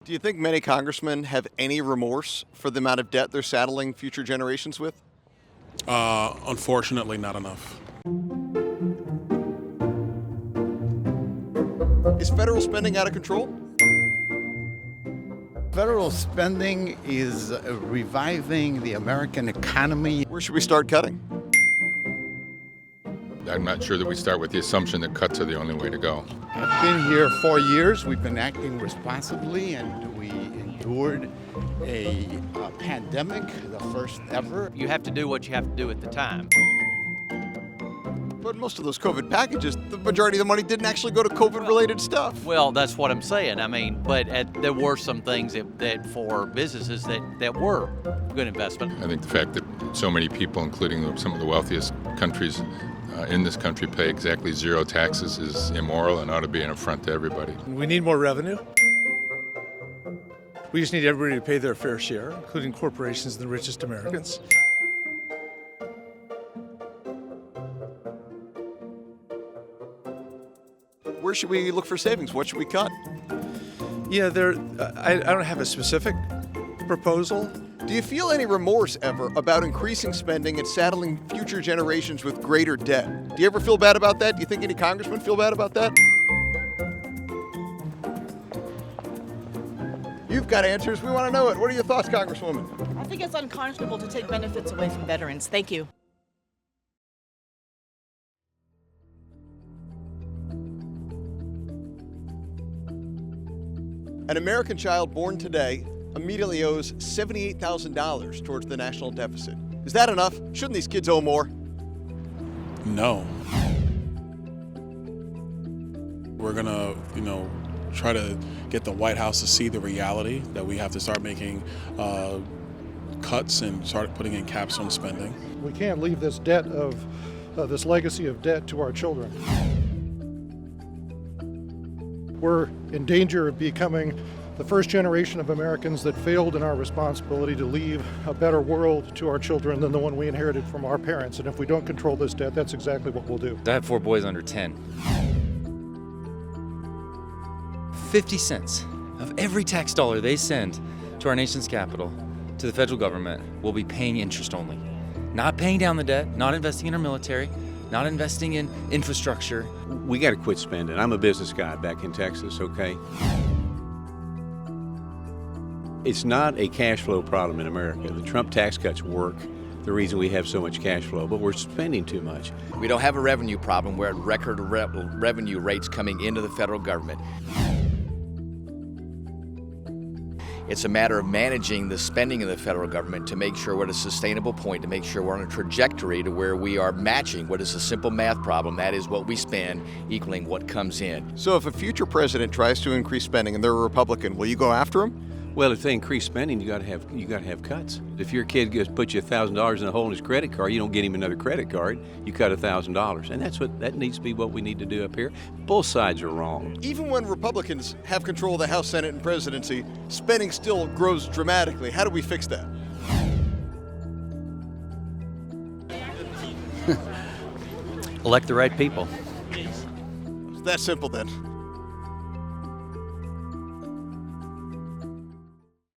Do you think many congressmen have any remorse for the amount of debt they're saddling future generations with? Unfortunately, not enough. Is federal spending out of control? Federal spending is reviving the American economy. Where should we start cutting? I'm not sure that we start with the assumption that cuts are the only way to go. I've been here 4 years. We've been acting responsibly, and we endured a pandemic, the first ever. You have to do what you have to do at the time. But most of those COVID packages, the majority of the money didn't actually go to COVID-related stuff. Well, that's what I'm saying. I mean, but there were some things that for businesses that were good investment. I think the fact that so many people, including some of the wealthiest countries in this country, pay exactly zero taxes is immoral and ought to be an affront to everybody. We need more revenue. We just need everybody to pay their fair share, including corporations and the richest Americans. Where should we look for savings? What should we cut? Yeah, I don't have a specific proposal. Do you feel any remorse ever about increasing spending and saddling future generations with greater debt? Do you ever feel bad about that? Do you think any congressmen feel bad about that? You've got answers. We want to know it. What are your thoughts, Congresswoman? I think it's unconscionable to take benefits away from veterans. Thank you. An American child born today immediately owes $78,000 towards the national deficit. Is that enough? Shouldn't these kids owe more? No. We're gonna, try to get the White House to see the reality that we have to start making cuts and start putting in caps on spending. We can't leave this debt of this legacy of debt to our children. We're in danger of becoming the first generation of Americans that failed in our responsibility to leave a better world to our children than the one we inherited from our parents. And if we don't control this debt, that's exactly what we'll do. I have 4 boys under 10. 50 cents of every tax dollar they send to our nation's capital, to the federal government, will be paying interest only. Not paying down the debt, not investing in our military, not investing in infrastructure. We got to quit spending. I'm a business guy back in Texas, okay? It's not a cash flow problem in America. The Trump tax cuts work, the reason we have so much cash flow, but we're spending too much. We don't have a revenue problem. We're at record revenue rates coming into the federal government. It's a matter of managing the spending of the federal government to make sure we're at a sustainable point, to make sure we're on a trajectory to where we are matching what is a simple math problem. That is what we spend equaling what comes in. So if a future president tries to increase spending and they're a Republican, will you go after him? Well, if they increase spending, you got to have cuts. If your kid puts you $1,000 in a hole in his credit card, you don't get him another credit card. You cut $1,000, and that needs to be what we need to do up here. Both sides are wrong. Even when Republicans have control of the House, Senate, and presidency, spending still grows dramatically. How do we fix that? Elect the right people. It's that simple then.